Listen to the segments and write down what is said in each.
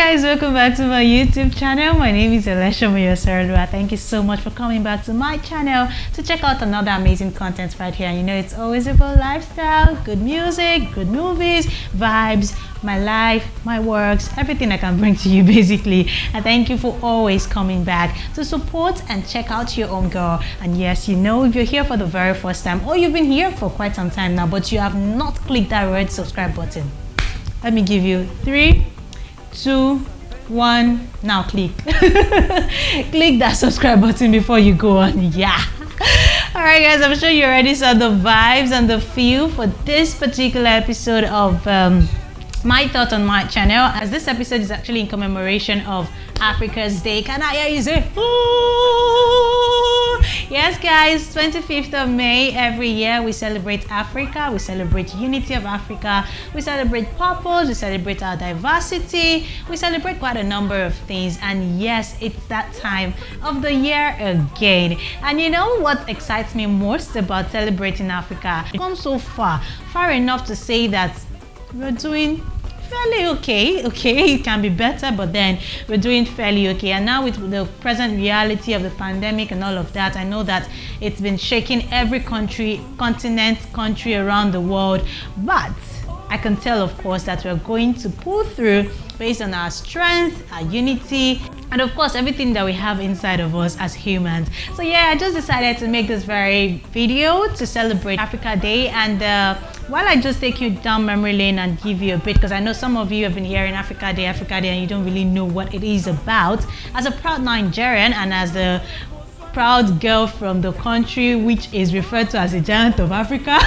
guys, welcome back to my YouTube channel. My name is Alesha Moyoserlua. Thank you so much for coming back to my channel to check out another amazing content right here. And you know it's always about lifestyle, good music, good movies, vibes, my life, my works, everything I can bring to you basically. And thank you for always coming back to support and check out your own girl. And yes, you know, if you're here for the very first time or you've been here for quite some time now but you have not clicked that red subscribe button, let me give you 3, 2, 1, now click. Click that subscribe button before you go on. Yeah. Alright guys, I'm sure you already saw the vibes and the feel for this particular episode of my thought on my channel, as this episode is actually in commemoration of Africa's Day. Can I hear you say ooh? Yes guys, 25th of May every year we celebrate Africa, we celebrate unity of Africa, we celebrate purpose, we celebrate our diversity, we celebrate quite a number of things. And yes, it's that time of the year again. And you know what excites me most about celebrating Africa? We've come so far enough to say that we're doing fairly okay. It can be better, but then we're doing fairly okay. And now with the present reality of the pandemic and all of that, I know that it's been shaking every country around the world, but I can tell, of course, that we're going to pull through based on our strength, our unity, and of course everything that we have inside of us as humans. So yeah, I just decided to make this very video to celebrate Africa Day. And while I just take you down memory lane and give you a bit, because I know some of you have been hearing Africa Day, and you don't really know what it is about. As a proud Nigerian and as the proud girl from the country which is referred to as a giant of Africa,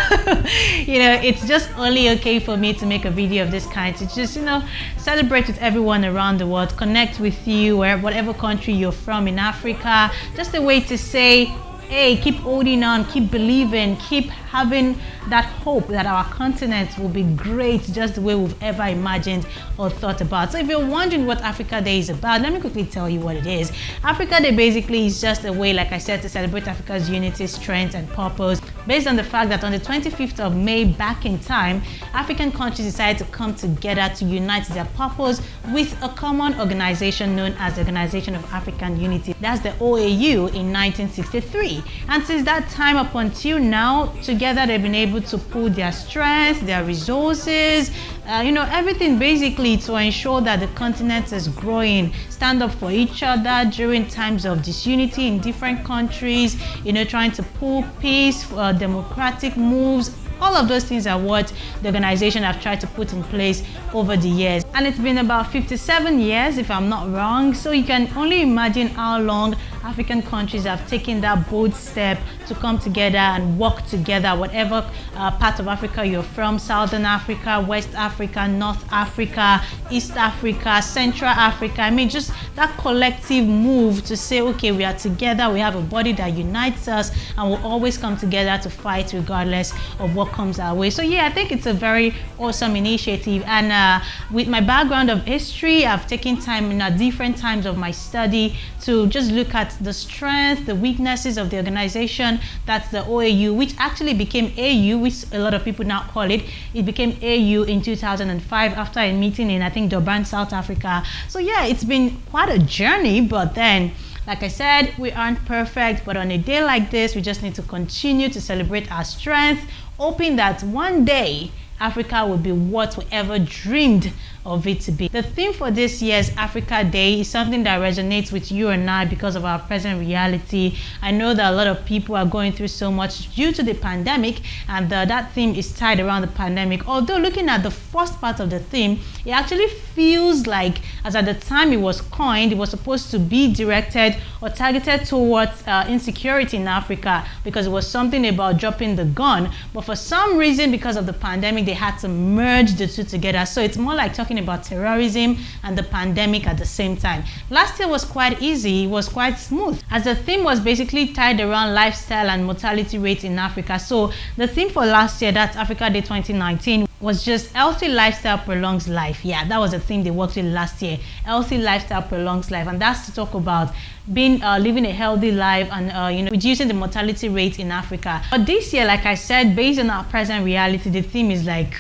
you know, it's just only okay for me to make a video of this kind to just, you know, celebrate with everyone around the world, connect with you whatever country you're from in Africa. Just a way to say, hey, keep holding on, keep believing, keep having that hope that our continent will be great just the way we've ever imagined or thought about. So if you're wondering what Africa Day is about, let me quickly tell you what it is. Africa Day basically is just a way, like I said, to celebrate Africa's unity, strength and purpose, based on the fact that on the 25th of May back in time, African countries decided to come together to unite their purpose with a common organization known as the Organization of African Unity. That's the OAU in 1963. And since that time up until now, together they've been able to pool their strength, their resources, you know, everything basically to ensure that the continent is growing, stand up for each other during times of disunity in different countries, you know, trying to pull peace, democratic moves. All of those things are what the organization have tried to put in place over the years. And it's been about 57 years, if I'm not wrong. So you can only imagine how long African countries have taken that bold step to come together and work together, whatever part of Africa you're from, Southern Africa, West Africa, North Africa, East Africa, Central Africa. I mean, just that collective move to say, okay, we are together, we have a body that unites us, and we'll always come together to fight regardless of what comes our way. So yeah, I think it's a very awesome initiative. And with my background of history, I've taken time in different times of my study to just look at the strength, the weaknesses of the organization. That's the OAU, which actually became AU, which a lot of people now call it. It became AU in 2005 after a meeting in, I think, Durban, South Africa. So yeah, it's been quite a journey, but then, like I said, we aren't perfect, but on a day like this, we just need to continue to celebrate our strength, hoping that one day Africa will be what we ever dreamed of it to be. The theme for this year's Africa Day is something that resonates with you and I because of our present reality. I know that a lot of people are going through so much due to the pandemic, and that theme is tied around the pandemic. Although looking at the first part of the theme, it actually feels like, as at the time it was coined, it was supposed to be directed or targeted towards insecurity in Africa, because it was something about dropping the gun. But for some reason, because of the pandemic, they had to merge the two together. So it's more like talking about terrorism and the pandemic at the same time. Last year was quite easy, it was quite smooth, as the theme was basically tied around lifestyle and mortality rates in Africa. So the theme for last year, that's Africa Day 2019, was just healthy lifestyle prolongs life. Yeah, that was the theme they worked with last year. Healthy lifestyle prolongs life, and that's to talk about being living a healthy life and you know, reducing the mortality rate in Africa. But this year, like I said, based on our present reality, the theme is like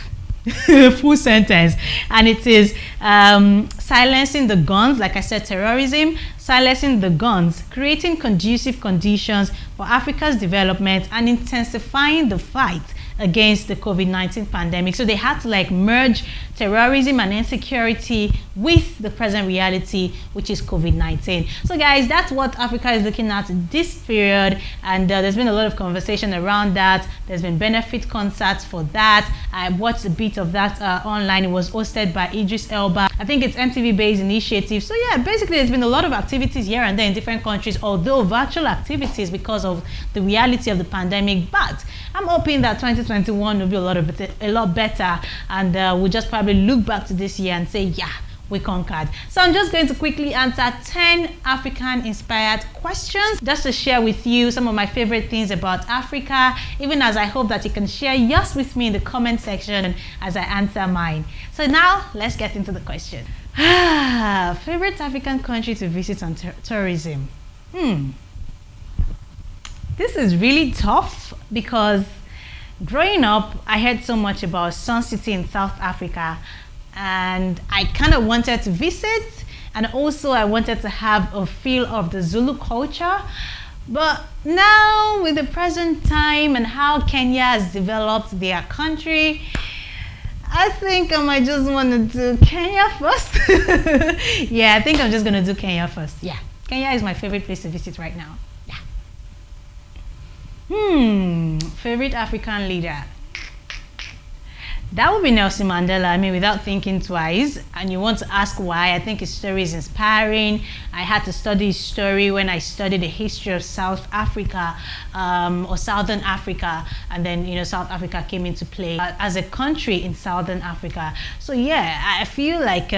full sentence, and it is silencing the guns, like I said, terrorism, silencing the guns, creating conducive conditions for Africa's development, and intensifying the fight against the COVID-19 pandemic. So they had to like merge terrorism and insecurity with the present reality, which is COVID-19. So guys, that's what Africa is looking at this period, and there's been a lot of conversation around that. There's been benefit concerts for that. I watched a bit of that online. It was hosted by Idris Elba. I think it's MTV based initiative. So yeah, basically there's been a lot of activities here and there in different countries, although virtual activities because of the reality of the pandemic. But I'm hoping that 2021 will be a lot better, and we'll just probably look back to this year and say, yeah, we conquered. So I'm just going to quickly answer 10 African inspired questions just to share with you some of my favorite things about Africa, even as I hope that you can share yours with me in the comment section as I answer mine. So now let's get into the question. Favorite African country to visit on tourism? This is really tough because growing up, I heard so much about Sun City in South Africa, and I kind of wanted to visit, and also I wanted to have a feel of the Zulu culture. But now with the present time and how Kenya has developed their country, I think I might just want to do Kenya first. Yeah, I think I'm just going to do Kenya first. Yeah, Kenya is my favorite place to visit right now. Favorite African leader? That would be Nelson Mandela. I mean, without thinking twice. And you want to ask why? I think his story is inspiring. I had to study his story when I studied the history of South Africa or Southern Africa, and then South Africa came into play as a country in Southern Africa. So yeah, I feel like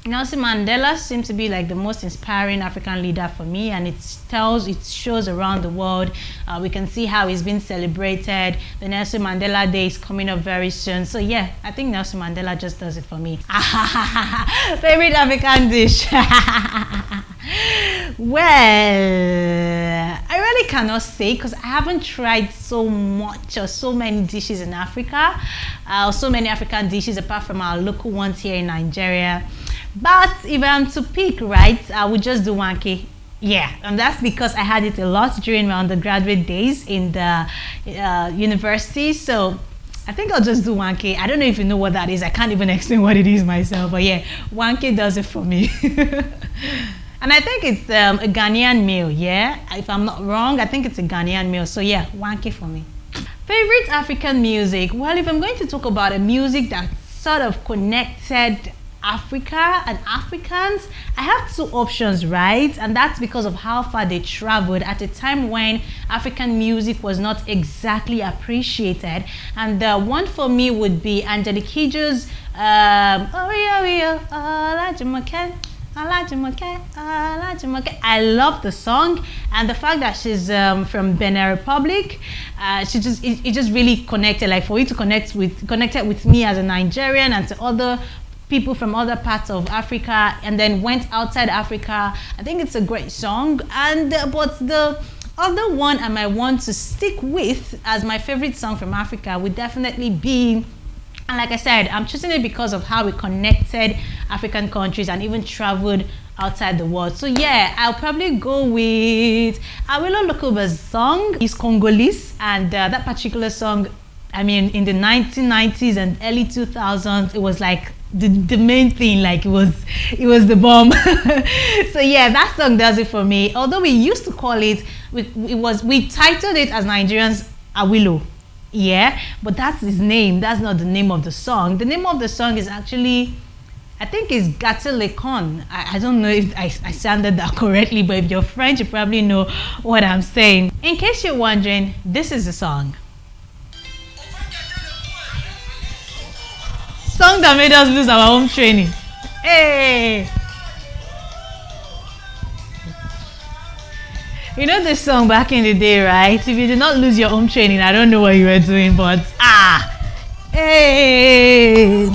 Nelson Mandela seems to be like the most inspiring African leader for me, and it shows around the world. We can see how he's been celebrated. The Nelson Mandela Day is coming up very soon. So yeah, I think Nelson Mandela just does it for me. Favorite African dish? Well, I really cannot say because I haven't tried so much or so many dishes in Africa, or so many African dishes apart from our local ones here in Nigeria. But if I'm to pick, right, I would just do wanke. Yeah, and that's because I had it a lot during my undergraduate days in the university. So I think I'll just do wanke. I don't know if you know what that is. I can't even explain what it is myself. But yeah, wanke does it for me. And I think it's a Ghanaian meal, yeah? If I'm not wrong, I think it's a Ghanaian meal. So yeah, wanke for me. Favorite African music? Well, if I'm going to talk about a music that sort of connected Africa and Africans, I have two options, right? And that's because of how far they traveled at a time when African music was not exactly appreciated. And the one for me would be Angelique Kidjo's I love the song, and the fact that she's from Benin Republic, it just really connected. Like for you to connected with me as a Nigerian and to other people from other parts of Africa, and then went outside Africa. I think it's a great song. And but the other one I might want to stick with as my favorite song from Africa would definitely be, and like I said, I'm choosing it because of how it connected African countries and even traveled outside the world. So yeah, I'll probably go with Awilo Lokoba's song. He's Congolese, and that particular song, I mean, in the 1990s and early 2000s, it was like the main thing. Like it was the bomb. So yeah, that song does it for me. Although we used to call it, we titled it as Nigerians Awilo. Yeah, but that's his name. That's not the name of the song. The name of the song is actually, I think it's Gattelekon. I don't know if I sounded that correctly, but if you're French, you probably know what I'm saying. In case you're wondering, this is the song. Song that made us lose our home training. Hey! You know this song back in the day, right? If you did not lose your home training, I don't know what you were doing, but hey!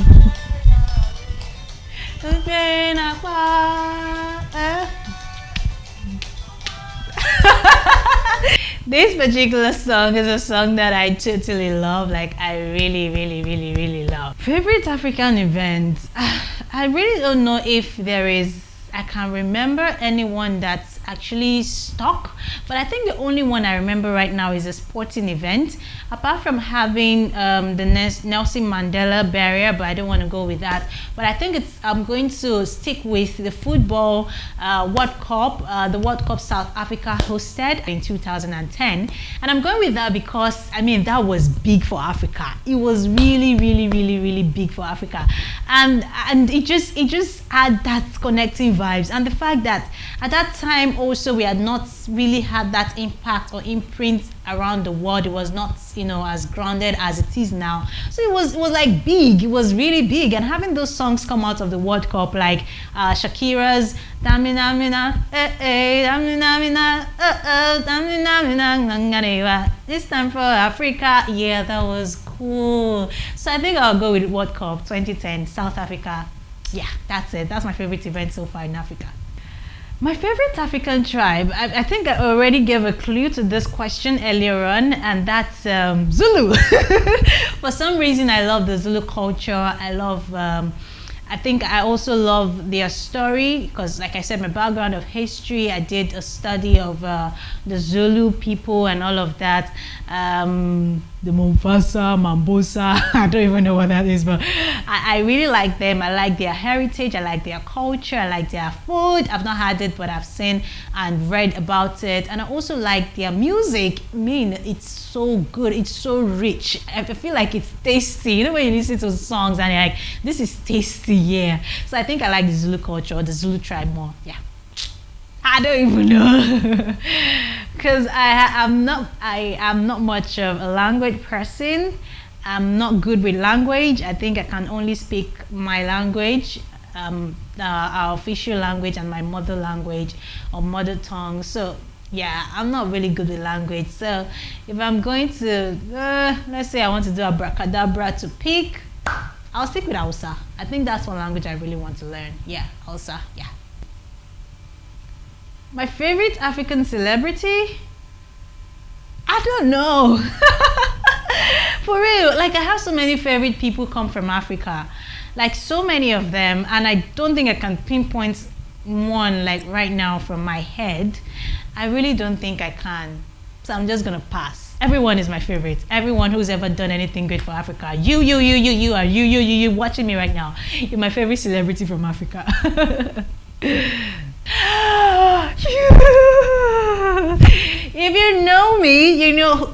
This particular song is a song that I totally love. Like, I really, really, really, really love. Favorite African event? I really don't know if there is. I can't remember anyone that's actually stuck, but I think the only one I remember right now is a sporting event. Apart from having the Nelson Mandela barrier, but I don't want to go with that. But I think I'm going to stick with the football World Cup, the World Cup South Africa hosted in 2010, and I'm going with that because I mean that was big for Africa. It was really, really, really, really big for Africa, and it just had that connecting vibes, and the fact that at that time also we had not really had that impact or imprint around the world. It was not, you know, as grounded as it is now. So it was like big. It was really big, and having those songs come out of the World Cup, like Shakira's Damina Mina, Damina Mina, Damina Mina, this time for Africa. Yeah, that was cool. So I think I'll go with World Cup 2010 South Africa. Yeah, that's it. That's my favorite event so far in Africa. My favorite African tribe, I think I already gave a clue to this question earlier on, and that's Zulu. For some reason, I love the Zulu culture. I love, I think I also love their story because, like I said, my background of history, I did a study of the Zulu people and all of that. The Mufasa, Mambosa, I don't even know what that is, but I really like them. I like their heritage, I like their culture, I like their food. I've not had it, but I've seen and read about it. And I also like their music. I mean, it's so good, it's so rich. I feel like it's tasty. You know when you listen to songs and you're like, this is tasty, yeah. So I think I like the Zulu culture or the Zulu tribe more, yeah. I don't even know because I am not much of a language person. I'm not good with language. I think I can only speak my language, our official language, and my mother language or mother tongue. So yeah, I'm not really good with language. So if I'm going to let's say I want to do abracadabra to pick, I'll stick with Hausa. I think that's one language I really want to learn. Yeah, Hausa. Yeah. My favorite African celebrity? I don't know. For real, like I have so many favorite people come from Africa. Like so many of them, and I don't think I can pinpoint one like right now from my head. I really don't think I can. So I'm just gonna pass. Everyone is my favorite. Everyone who's ever done anything good for Africa. You are you watching me right now. You're my favorite celebrity from Africa. If you know me,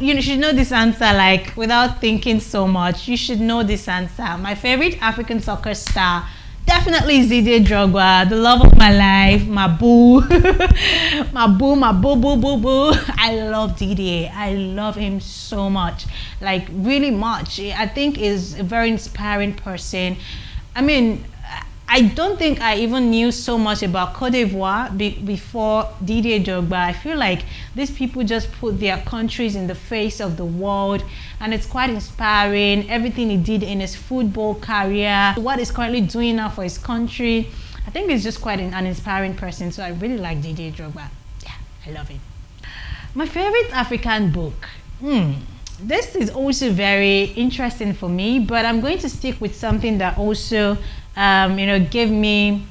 you should know this answer, like without thinking so much. You should know this answer. My favorite African soccer star, definitely Didier Drogba, the love of my life, my boo. My boo. I love Didier. I love him so much, like really much. I think is a very inspiring person. I mean, I don't think I even knew so much about Cote d'Ivoire before Didier Drogba. I feel like these people just put their countries in the face of the world, and it's quite inspiring. Everything he did in his football career, what he's currently doing now for his country, I think he's just quite an inspiring person. So I really like Didier Drogba. Yeah, I love him. My favorite African book. This is also very interesting for me, but I'm going to stick with something that also gave me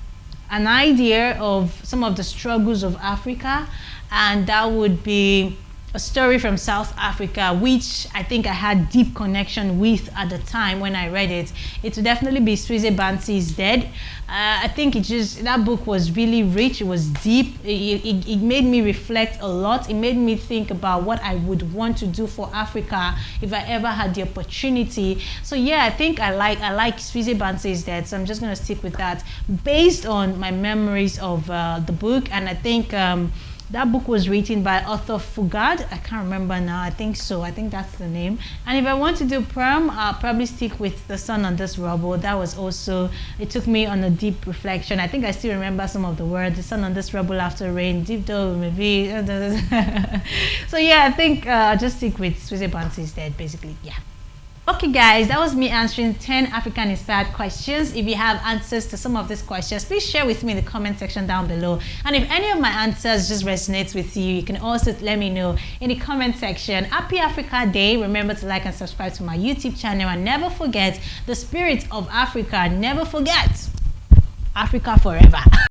an idea of some of the struggles of Africa, and that would be a story from South Africa, which I think I had deep connection with at the time when I read it. It would definitely be Swizzy Bansi's Dead. I think that book was really rich. It was deep. It made me reflect a lot. It made me think about what I would want to do for Africa if I ever had the opportunity. So yeah, I think I like Swizzy Bansi's Dead. So I'm just gonna stick with that based on my memories of the book, and I think. That book was written by Arthur Fugard. I can't remember now. I think so. I think that's the name. And if I want to do poem, I'll probably stick with The Sun on This Rubble. That was also, it took me on a deep reflection. I think I still remember some of the words. The sun on this rubble after rain, deep down maybe. So yeah, I think I'll just stick with Swizzy Bansi's Dead, basically. Yeah. Okay, guys, that was me answering 10 African inspired questions. If you have answers to some of these questions, please share with me in the comment section down below. And if any of my answers just resonates with you, you can also let me know in the comment section. Happy Africa Day. Remember to like and subscribe to my YouTube channel, and never forget the spirit of Africa. Never forget Africa forever.